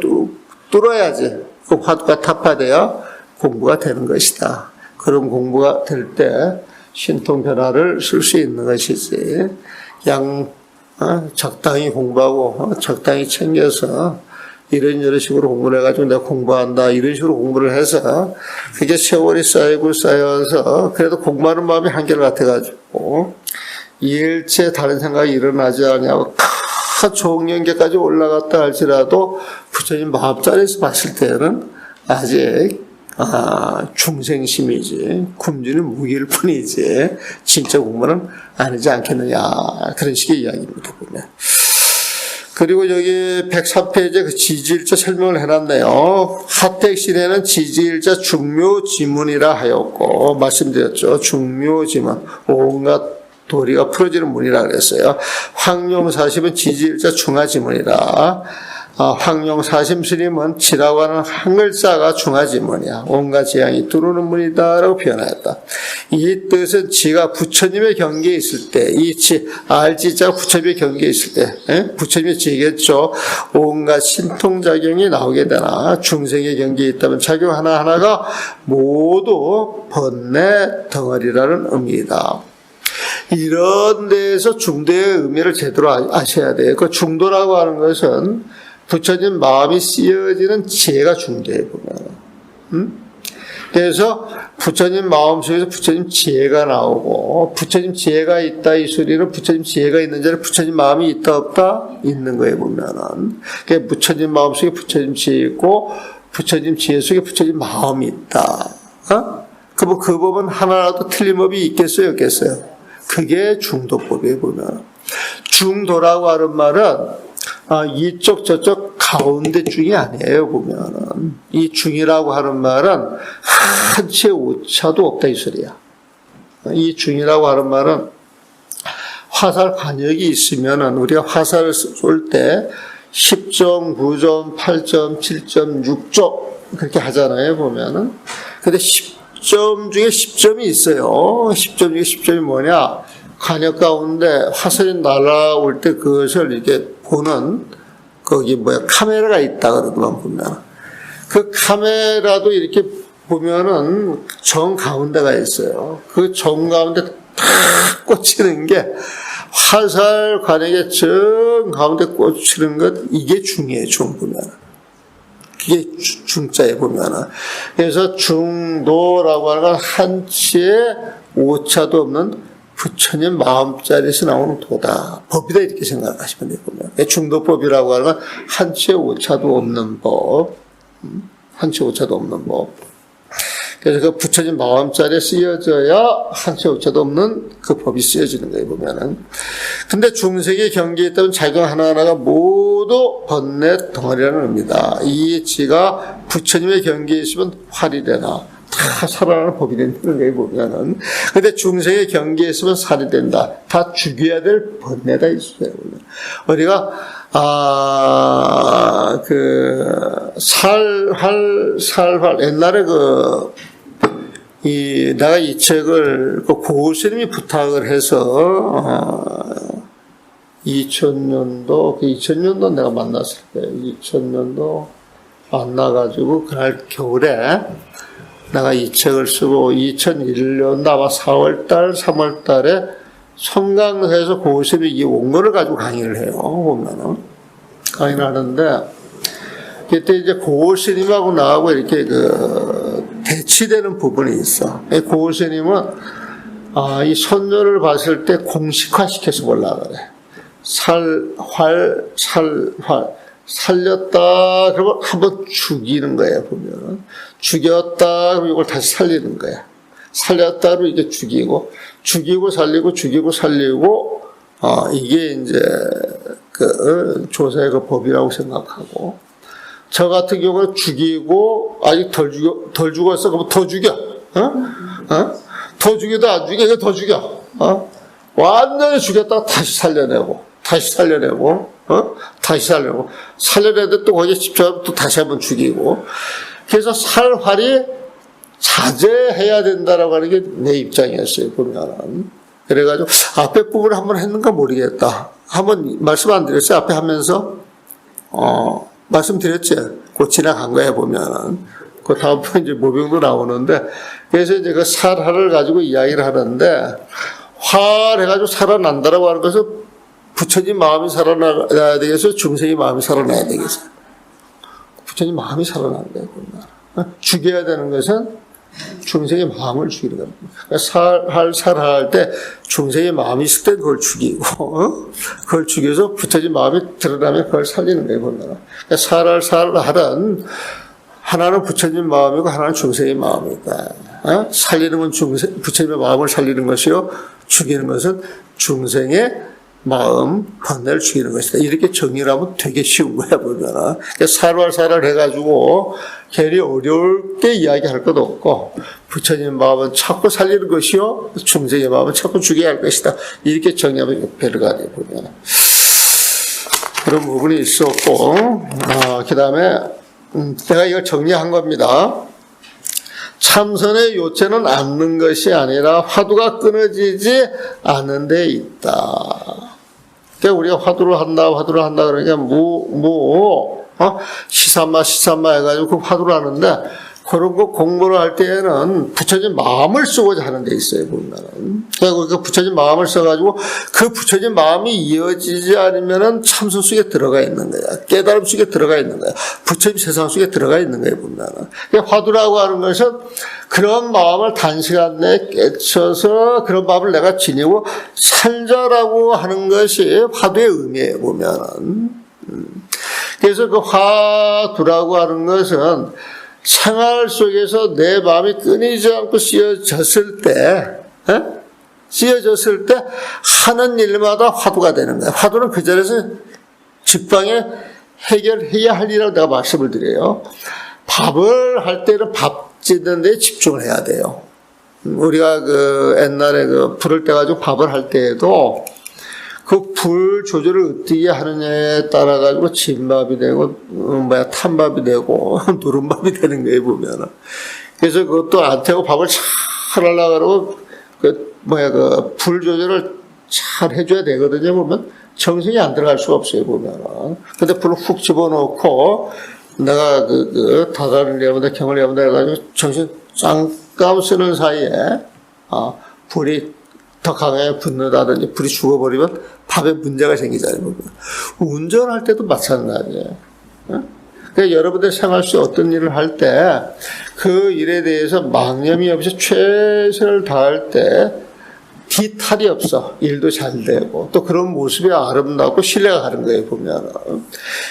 뚫어야지. 그 화두가 타파돼야 공부가 되는 것이다. 그런 공부가 될 때 신통 변화를 쓸 수 있는 것이지. 그냥 적당히 공부하고 적당히 챙겨서 이런 식으로 공부를 해가지고 내가 공부한다 이런 식으로 공부를 해서 그게 세월이 쌓여서 그래도 공부하는 마음이 한결 같아가지고 일체 다른 생각이 일어나지 않냐고 종영계까지 올라갔다 할지라도 부처님 마음자리에서 봤을 때는 아직 중생심이지 굶주는 무기일 뿐이지 진짜 공부는 아니지 않겠느냐 그런 식의 이야기입니다. 보면. 그리고 여기 103페이지에 그 지지일자 설명을 해놨네요. 하택신에는 지지일자 중묘지문이라 하였고 말씀드렸죠. 중묘지문 온갖 도리가 풀어지는 문이라 그랬어요. 황룡사심은 지지일자 중하지문이라. 황룡사심 스님은 지라고 하는 한 글자가 중하지문이야. 온갖 재앙이 들어오는 문이다라고 표현하였다. 이 뜻은 지가 부처님의 경계에 있을 때, 이 지, 알지자가 부처님의 경계에 있을 때, 부처님의 지겠죠. 온갖 신통작용이 나오게 되나, 중생의 경계에 있다면 작용 하나하나가 모두 번뇌 덩어리라는 의미이다. 이런 데에서 중도의 의미를 제대로 아셔야 돼요. 그 중도라고 하는 것은 부처님 마음이 쓰여지는 지혜가 중도에 보면. 그래서 부처님 마음속에서 부처님 지혜가 나오고 부처님 지혜가 있다 이 소리는 부처님 지혜가 있는 자리에 부처님 마음이 있다 없다 있는 거에 보면은 그러니까 부처님 마음속에 부처님 지혜 있고 부처님 지혜 속에 부처님 마음이 있다. 그럼 그 법은 하나라도 틀린 법이 있겠어요 없겠어요? 그게 중도법이에요, 보면. 중도라고 하는 말은, 이쪽, 저쪽, 가운데 중이 아니에요, 보면은. 이 중이라고 하는 말은, 한치의 오차도 없다, 이 소리야. 이 중이라고 하는 말은, 화살 관역이 있으면은, 우리가 화살을 쏠 때, 10점, 9점, 8점, 7점, 6점, 그렇게 하잖아요, 보면은. 근데 10점 중에 10점이 있어요. 10점 중에 10점이 뭐냐? 관역 가운데 화살이 날아올 때 그것을 이렇게 보는, 카메라가 있다 그러더만 보면. 그 카메라도 이렇게 보면은 정 가운데가 있어요. 그 정 가운데 탁 꽂히는 게 화살 관역의 정 가운데 꽂히는 것, 이게 중이에요, 중 보면. 그게 중자에 보면은. 그래서 중도라고 하는 건 한치의 오차도 없는 부처님 마음자리에서 나오는 도다. 법이다, 이렇게 생각하시면 돼요, 보면. 중도법이라고 하는 건 한치의 오차도 없는 법. 한치의 오차도 없는 법. 그래서 그 부처님 마음자리에 쓰여져야 한치의 오차도 없는 그 법이 쓰여지는 거예요, 보면은. 근데 중생의 경계에 있다면 작용 하나하나가 모두 모두 번뇌 덩어리라는 의미다. 이 지가 부처님의 경계에 있으면 활이 되나 다 살아나는 법이 된다는 거에 보면은. 근데 중생의 경계에 있으면 살이 된다. 다 죽여야 될 번뇌가 있어요. 우리가 살활 옛날에 내가 이 책을 고스님이 부탁을 해서 2000년도 내가 만났을 때 2000년도 만나가지고 그날 겨울에 내가 이 책을 쓰고 2001년도 아마 4월달 3월달에 성강에서 고스님이 이 원고를 가지고 강의를 해요. 보면은 강의를 하는데 그때 이제 고스님하고 나하고 이렇게 대치되는 부분이 있어. 고스님은 이 선녀를 봤을 때 공식화시켜서 보려고 그래. 살렸다 그러면 한번 죽이는 거야. 보면은 죽였다 그러면 이걸 다시 살리는 거야. 살렸다 그러면 이게 죽이고 살리고 이게 이제 조사의 법이라고 생각하고, 저 같은 경우는 죽이고 아직 덜 죽었어 그러면 더 죽여. 더 죽여도 안 죽여. 이거 더 죽여. 완전히 죽였다가 다시 살려내고 살려내는데 또 거기에 집중하면 또 다시 한번 죽이고. 그래서 살활이 자제해야 된다라고 하는 게 내 입장이었어요. 보면은. 그래가지고 앞에 부분을 한번 했는가 모르겠다. 한번 말씀 안 드렸어요? 앞에 하면서 말씀드렸지. 그 지나간 거야 보면은. 그 다음번에 이제 모병도 나오는데, 그래서 이제 그 살활을 가지고 이야기를 하는데, 활해가지고 살아난다라고 하는 것은 부처님 마음이 살아나야 되겠어요? 중생의 마음이 살아나야 되겠어요? 부처님 마음이 살아난다. 죽여야 되는 것은 중생의 마음을 죽이는 겁니다. 살할 때 중생의 마음이 있을 때 그걸 죽이고, 그걸 죽여서 부처님 마음이 드러나면 그걸 살리는 거예요. 보면 살은 하나는 부처님 마음이고 하나는 중생의 마음이다. 살리는 건 부처님의 마음을 살리는 것이요, 죽이는 것은 중생의 마음, 번뇌를 죽이는 것이다. 이렇게 정리를 하면 되게 쉬운 거야, 보면. 살활 해가지고, 괜히 어렵게 이야기할 것도 없고, 부처님 마음은 자꾸 살리는 것이요, 중생의 마음은 자꾸 죽여야 할 것이다. 이렇게 정리하면 배려가 돼, 보면. 그런 부분이 있었고, 그 다음에, 내가 이걸 정리한 겁니다. 참선의 요체는 앉는 것이 아니라 화두가 끊어지지 않는 데 있다. 그러니까 우리가 화두를 한다 그러니까 시삼마 해가지고 그 화두를 하는데, 그런 거 공부를 할 때에는 부처님 마음을 쓰고자 하는 데 있어요, 보면은. 그러니까 부처님 마음을 써가지고 그 부처님 마음이 이어지지 않으면은 참선 속에 들어가 있는 거야. 깨달음 속에 들어가 있는 거야. 부처님 세상 속에 들어가 있는 거야, 보면은. 그러니까 화두라고 하는 것은 그런 마음을 단시간 내에 깨쳐서 그런 마음을 내가 지니고 살자라고 하는 것이 화두의 의미예요, 보면은. 그래서 그 화두라고 하는 것은 생활 속에서 내 마음이 끊이지 않고 씌어졌을 때 하는 일마다 화두가 되는 거야. 화두는 그 자리에서 직방에 해결해야 할 일이라고 내가 말씀을 드려요. 밥을 할 때는 밥 짓는 데 집중을 해야 돼요. 우리가 옛날에 불을 떼가지고 밥을 할 때에도 그 불 조절을 어떻게 하느냐에 따라 가지고 진밥이 되고 탄밥이 되고 누른밥이 되는 거예요, 보면은. 그래서 그것도 안 태우고 밥을 잘 하려고 그러고 불 조절을 잘 해줘야 되거든요, 보면. 정성이 안 들어갈 수가 없어요, 보면은. 근데 불을 훅 집어넣고 내가 다다른 레몬다 경을 레몬다 해가지고 정신 잠깐 쓰는 사이에 불이 더 강하게 붙는다든지 불이 죽어버리면 밥에 문제가 생기잖아요. 운전할 때도 마찬가지예요. 그러니까 여러분들 생활 속에 어떤 일을 할 때 그 일에 대해서 망념이 없이 최선을 다할 때 뒤탈이 없어. 일도 잘 되고 또 그런 모습이 아름답고 신뢰가 가는 거예요, 보면.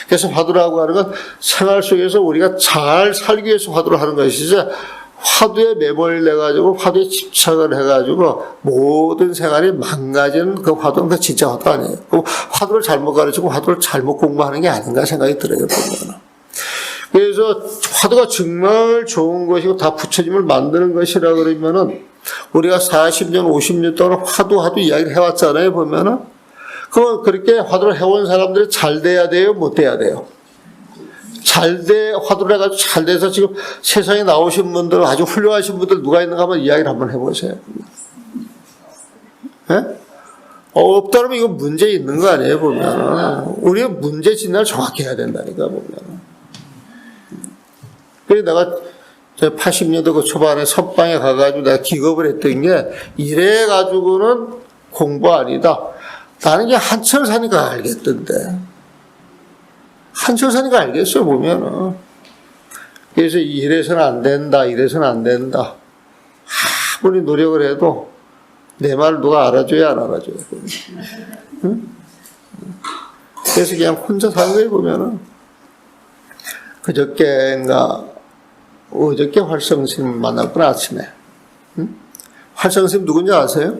그래서 화두라고 하는 건 생활 속에서 우리가 잘 살기 위해서 화두를 하는 것이지, 화두에 매몰돼가지고 화두에 집착을 해가지고 모든 생활이 망가지는 그 화두는 그 진짜 화두 아니에요. 화두를 잘못 가르치고 화두를 잘못 공부하는 게 아닌가 생각이 들어요. 보면. 그래서 화두가 정말 좋은 것이고 다 부처님을 만드는 것이라 그러면은 우리가 40년, 50년 동안 화두 이야기를 해왔잖아요. 보면은 그럼 그렇게 화두를 해온 사람들이 잘 돼야 돼요, 못 돼야 돼요? 화두를 해가지고 잘 돼서 지금 세상에 나오신 분들, 아주 훌륭하신 분들 누가 있는가 한번 이야기를 한번 해보세요. 예? 없다면 이거 문제 있는 거 아니에요, 보면. 우리가 문제 진단을 정확히 해야 된다니까, 보면. 그래서 내가 80년대 그 초반에 선방에 가가지고 내가 기겁을 했던 게 이래가지고는 공부 아니다. 나는 이게 한철 사니까 알겠던데. 한철 사니까 알겠어요, 보면은. 그래서 이래서는 안 된다, 이래서는 안 된다. 아무리 노력을 해도 내 말을 누가 알아줘야 안 알아줘요. 응? 그래서 그냥 혼자 사는 거예요, 보면은. 어저께 활성스님 만났구나, 아침에. 응? 활성스님 누군지 아세요?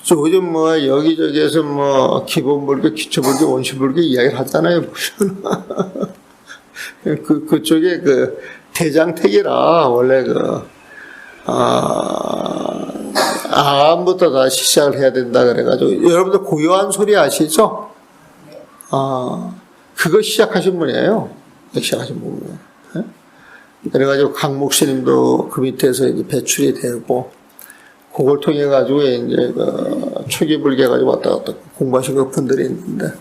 요즘 여기저기에서 기본불교, 기초불교, 원시불교 이야기를 하잖아요, 그쪽에 대장택이라, 원래 암부터 다시 시작을 해야 된다 그래가지고, 여러분들 고요한 소리 아시죠? 그거 시작하신 분이에요. 시작하신 분이에요. 그래가지고 강목스님도 그 밑에서 이제 배출이 되고, 그걸 통해 가지고 이제 초기 불교 가지고 왔다 갔다 공부하신 분들이 있는데,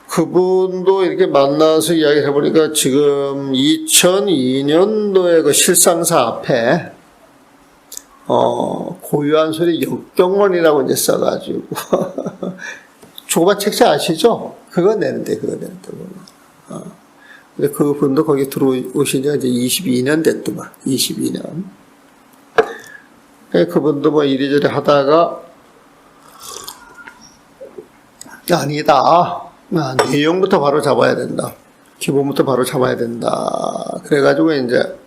그분도 이렇게 만나서 이야기를 해보니까 지금 2002년도에 그 실상사 앞에 고유한 소리 역경원이라고 이제 써가지고 조그만 책자 아시죠? 그거 내는데. 근데 그분도 거기 들어오신 지가 이제 22년 됐더만, 22년. 그분도 이리저리 하다가, 아니다. 내용부터 바로 잡아야 된다. 기본부터 바로 잡아야 된다. 그래가지고 이제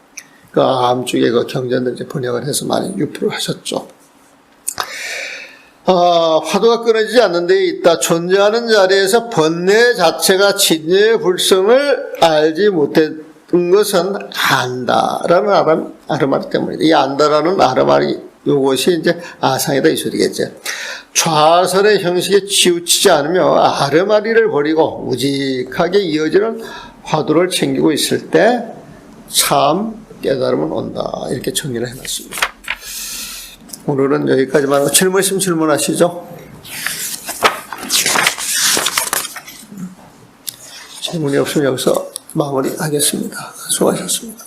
그 암 쪽에 그 경전들 이제 번역을 해서 많이 유표를 하셨죠. 화두가 끊어지지 않는 데 있다. 존재하는 자리에서 번뇌 자체가 진여의 불성을 알지 못했던 것은 안다라는 아르마리 때문이다. 이 안다라는 아르마리 요것이 이제 아상이다 이 소리겠죠. 좌선의 형식에 치우치지 않으며 아르마리를 버리고 우직하게 이어지는 화두를 챙기고 있을 때 참 깨달음은 온다. 이렇게 정리를 해놨습니다. 오늘은 여기까지만 하고 질문 있으면 질문하시죠. 질문이 없으면 여기서 마무리하겠습니다. 수고하셨습니다.